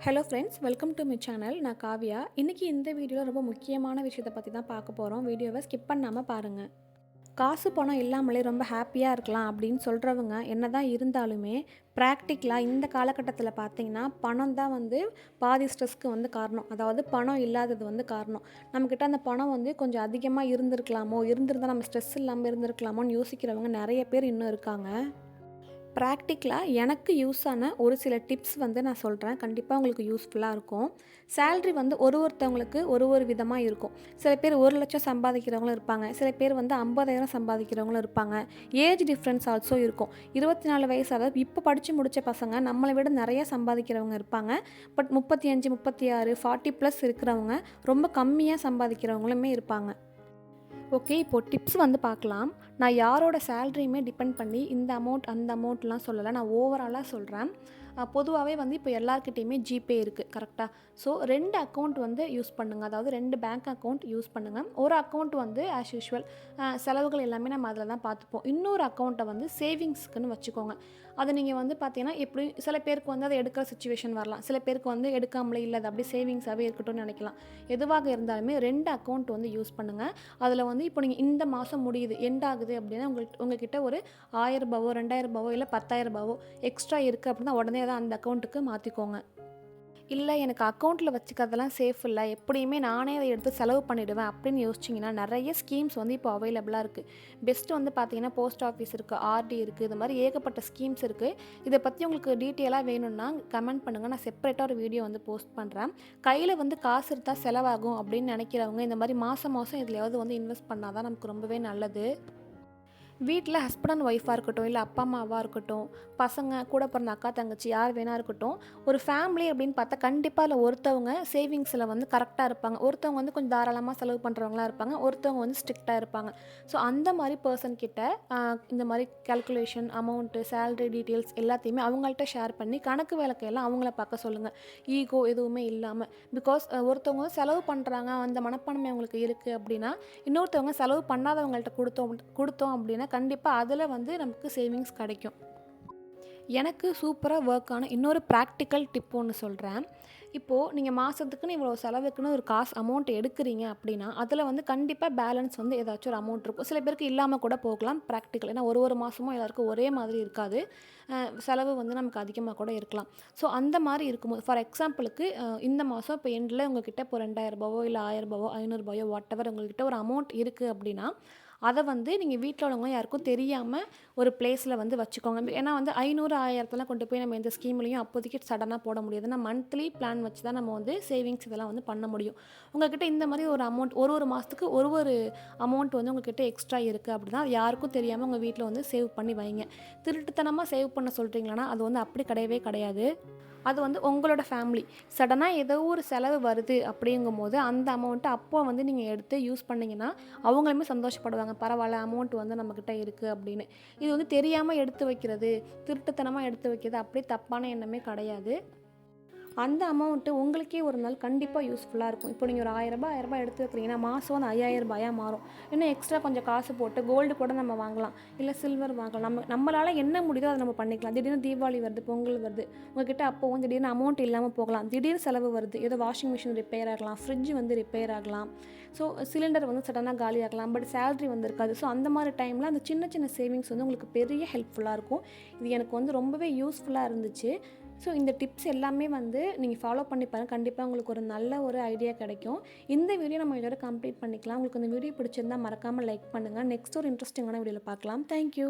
Hello friends, welcome to my channel. நான் காவியா. இன்றைக்கி இந்த வீடியோவில் ரொம்ப முக்கியமான விஷயத்தை பற்றி தான் பார்க்க போகிறோம். வீடியோவை ஸ்கிப் பண்ணாமல் பாருங்கள். காசு பணம் இல்லாமலே ரொம்ப ஹாப்பியாக இருக்கலாம் அப்படின்னு சொல்கிறவங்க என்ன தான் இருந்தாலுமே ப்ராக்டிக்கலாக இந்த காலகட்டத்தில் பார்த்திங்கன்னா பணம் தான் பாதி ஸ்ட்ரெஸ்க்கு காரணம். அதாவது பணம் இல்லாதது காரணம். நம்மக்கிட்ட அந்த பணம் கொஞ்சம் அதிகமாக இருந்திருக்கலாமோ, இருந்திருந்தால் நம்ம ஸ்ட்ரெஸ் இல்லாமல் இருந்திருக்கலாமோன்னு யோசிக்கிறவங்க நிறைய பேர் இன்னும் இருக்காங்க. ப்ராக்டிக்கலாக எனக்கு யூஸ் ஆன ஒரு சில டிப்ஸ் நான் சொல்கிறேன். கண்டிப்பாக உங்களுக்கு யூஸ்ஃபுல்லாக இருக்கும். சேல்ரி ஒருத்தவங்களுக்கு ஒரு விதமாக இருக்கும். சில பேர் 1,00,000 சம்பாதிக்கிறவங்களும் இருப்பாங்க. சில பேர் 50,000 சம்பாதிக்கிறவங்களும் இருப்பாங்க. ஏஜ் டிஃப்ரென்ஸ் ஆல்சோ இருக்கும். 24 வயசு, அதாவது இப்போ படித்து முடித்த பசங்க நம்மளை விட நிறைய சம்பாதிக்கிறவங்க இருப்பாங்க. பட் 35, 36, 40+ இருக்கிறவங்க ரொம்ப கம்மியாக சம்பாதிக்கிறவங்களுமே இருப்பாங்க. ஓகே, இப்போது டிப்ஸ் பார்க்கலாம். நான் யாரோட சேலரியுமே டிபெண்ட் பண்ணி இந்த அமௌண்ட் அந்த அமௌண்ட்லாம் சொல்லலை. நான் ஓவராலாக சொல்கிறேன். பொதுவாகவே இப்போ எல்லாருக்கிட்டேயுமே ஜிபே இருக்குது, கரெக்டாக? ஸோ 2 அக்கௌண்ட் யூஸ் பண்ணுங்கள். அதாவது 2 பேங்க் அக்கௌண்ட் யூஸ் பண்ணுங்கள். ஒரு அக்கௌண்ட் ஆஸ் யூஷுவல் செலவுகள் எல்லாமே நம்ம அதில் தான் பார்த்துப்போம். இன்னொரு அக்கௌண்ட்டை சேவிங்ஸ்க்குன்னு வச்சுக்கோங்க. அதை நீங்கள் பார்த்தீங்கன்னா எப்படி சில பேருக்கு அதை எடுக்கிற சுச்சுவேஷன் வரலாம். சில பேருக்கு எடுக்காமலே இல்லை, அது அப்படியே சேவிங்ஸாகவே இருக்கட்டும்னு நினைக்கலாம். எதுவாக இருந்தாலுமே 2 அக்கௌண்ட் யூஸ் பண்ணுங்கள். அதில் இப்போ நீங்கள் இந்த மாதம் முடியுது, எண்ட் ஆகுது அப்படின்னா உங்கள்கிட்ட ஒரு 1,000 ரூபாவோ 2,000 ரூபாவோ இல்லை 10,000 ரூபாவோ எக்ஸ்ட்ரா இருக்குது அப்படின்னா உடனே தான் அந்த அக்கௌண்ட்டுக்கு மாற்றிக்கோங்க. இல்லை, எனக்கு அக்கௌண்ட்டில் வச்சுக்கிறதெல்லாம் சேஃப் இல்லை, எப்படியுமே நானே அதை எடுத்து செலவு பண்ணிவிடுவேன் அப்படின்னு யோசிச்சிங்கன்னா நிறைய ஸ்கீம்ஸ் இப்போ அவைலபிளாக இருக்குது. பெஸ்ட்டு பார்த்தீங்கன்னா போஸ்ட் ஆஃபீஸ் இருக்குது, ஆர்டி இருக்குது, இது மாதிரி ஏகப்பட்ட ஸ்கீம்ஸ் இருக்குது. இதை பற்றி உங்களுக்கு டீட்டெயிலாக வேணும்னா கமெண்ட் பண்ணுங்கள். நான் செப்பரேட்டாக ஒரு வீடியோ போஸ்ட் பண்ணுறேன். கையில் காசு இருந்தால் செலவாகும் அப்படின்னு நினைக்கிறவங்க இந்த மாதிரி மாதம் இதுலையாவது இன்வெஸ்ட் பண்ணால் தான் நமக்கு ரொம்பவே நல்லது. வீட்டில் ஹஸ்பண்ட் அண்ட் ஒய்ஃபாக இருக்கட்டும், இல்லை அப்பா அம்மாவாக இருக்கட்டும், பசங்க கூட பிறந்த அக்கா தங்கச்சி யார் வேணா இருக்கட்டும், ஒரு ஃபேமிலி அப்படின்னு பார்த்தா கண்டிப்பாக அதில் ஒருத்தவங்க சேவிங்ஸில் கரெக்டாக இருப்பாங்க. ஒருத்தவங்க கொஞ்சம் தாராளமாக செலவு பண்ணுறவங்களா இருப்பாங்க. ஒருத்தவங்க ஸ்ட்ரிக்டாக இருப்பாங்க. ஸோ அந்த மாதிரி பர்சன் கிட்ட இந்த மாதிரி கேல்குலேஷன், அமௌண்ட்டு, சேலரி டீட்டெயில்ஸ் எல்லாத்தையுமே அவங்கள்ட்ட ஷேர் பண்ணி கணக்கு வேலைக்கையெல்லாம் அவங்கள பார்க்க சொல்லுங்கள். ஈகோ எதுவுமே இல்லாமல். பிகாஸ் ஒருத்தவங்க செலவு பண்ணுறாங்க, அந்த மனப்பான்மை அவங்களுக்கு இருக்குது அப்படின்னா இன்னொருத்தவங்க செலவு பண்ணாதவங்கள்ட்ட கொடுத்தோம் அப்படின்னா கண்டிப்பாக அதில் நமக்கு சேவிங்ஸ் கிடைக்கும். எனக்கு சூப்பராக ஒர்க் ஆன இன்னொரு ப்ராக்டிக்கல் டிப் ஒன்று சொல்கிறேன். இப்போது நீங்கள் மாதத்துக்குன்னு இவ்வளோ செலவுக்குன்னு ஒரு காசு அமௌண்ட் எடுக்கிறீங்க அப்படின்னா அதில் கண்டிப்பாக பேலன்ஸ் ஏதாச்சும் ஒரு அமௌண்ட் இருக்கும். சில பேருக்கு இல்லாமல் கூட போகலாம். ப்ராக்டிக்கல், ஏன்னா ஒரு மாதமும் எல்லாருக்கும் ஒரே மாதிரி இருக்காது. செலவு நமக்கு அதிகமாக கூட இருக்கலாம். ஸோ அந்த மாதிரி இருக்கும்போது ஃபார் எக்ஸாம்பிளுக்கு இந்த மாதம் இப்போ எண்டில் உங்கள்கிட்ட இப்போ 2,000 ரூபாவோ இல்லை 1,000 ரூபாவோ 500 ரூபாயோ வாட் எவர் உங்கள்கிட்ட ஒரு அமௌண்ட் இருக்குது அப்படின்னா அதை நீங்கள் வீட்டில் உள்ளவங்க யாருக்கும் தெரியாமல் ஒரு பிளேஸில் வச்சுக்கோங்க. ஏன்னா 500 1000 கொண்டு போய் நம்ம எந்த ஸ்கீம்லையும் அப்போதைக்கு சடனாக போட முடியாது. ஏன்னா மந்த்லி பிளான் வச்சு தான் நம்ம சேவிங்ஸ் இதெல்லாம் பண்ண முடியும். உங்கள்கிட்ட இந்த மாதிரி ஒரு அமௌண்ட் ஒரு மாதத்துக்கு ஒரு அமௌண்ட் உங்கள்கிட்ட எக்ஸ்ட்ரா இருக்குது அப்படின்னா யாருக்கும் தெரியாமல் உங்கள் வீட்டில் சேவ் பண்ணி வைங்க. திருட்டுத்தனமாக சேவ் பண்ண சொல்கிறீங்களா? அது அப்படி கிடையவே கிடையாது. அது உங்களோட ஃபேமிலி சடனாக ஏதோ ஒரு செலவு வருது அப்படிங்கும் போது அந்த அமௌண்ட்டை அப்போ நீங்கள் எடுத்து யூஸ் பண்ணிங்கன்னா அவங்களுமே சந்தோஷப்படுவாங்க. பரவாயில்ல, அமௌண்ட் நம்மக்கிட்ட இருக்குது அப்படின்னு. இது தெரியாமல் எடுத்து வைக்கிறது, திருட்டுத்தனமாக எடுத்து வைக்கிறது அப்படி தப்பான எண்ணமே கிடையாது. அந்த அமௌண்ட்டு உங்களுக்கே ஒரு நாள் கண்டிப்பாக யூஸ்ஃபுல்லாக இருக்கும். இப்போ நீங்கள் ஒரு 1,000 ரூபாய் 1,000 ரூபாய் எடுத்து வைக்கிறீங்கன்னா மாதம் 5,000 ரூபாயாக மாறும். இன்னும் எக்ஸ்ட்ரா கொஞ்சம் காசு போட்டு கோல்டு கூட நம்ம வாங்கலாம், இல்லை சில்வர் வாங்கலாம். நம்மளால் என்ன முடியுதோ அதை நம்ம பண்ணிக்கலாம். திடீர்னு தீபாவளி வருது, பொங்கல் வருது, உங்கள்கிட்ட அப்போவும் திடீர்னு அமௌண்ட் இல்லாமல் போகலாம். திடீர்னு செலவு வருது, ஏதோ வாஷிங் மிஷின் ரிப்பேர் ஆகலாம், ஃப்ரிட்ஜ் ரிப்பேர் ஆகலாம், ஸோ சிலிண்டர் சடனாக காலி ஆகலாம், பட் சேலரி இருக்காது. ஸோ அந்த மாதிரி டைமில் அந்த சின்ன சின்ன சேவிங்ஸ் உங்களுக்கு பெரிய ஹெல்ப்ஃபுல்லாக இருக்கும். இது எனக்கு ரொம்பவே யூஸ்ஃபுல்லாக இருந்துச்சு. ஸோ இந்த டிப்ஸ் எல்லாமே நீங்கள் ஃபாலோ பண்ணி பாருங்கள். கண்டிப்பாக உங்களுக்கு ஒரு நல்ல ஒரு ஐடியா கிடைக்கும். இந்த வீடியோ நம்ம இதோட கம்ப்ளீட் பண்ணிக்கலாம். உங்களுக்கு இந்த வீடியோ பிடிச்சிருந்தால் மறக்காமல் லைக் பண்ணுங்கள். நெக்ஸ்ட் ஒரு இன்ட்ரெஸ்டிங்கான வீடியோவில் பார்க்கலாம். தேங்க்யூ.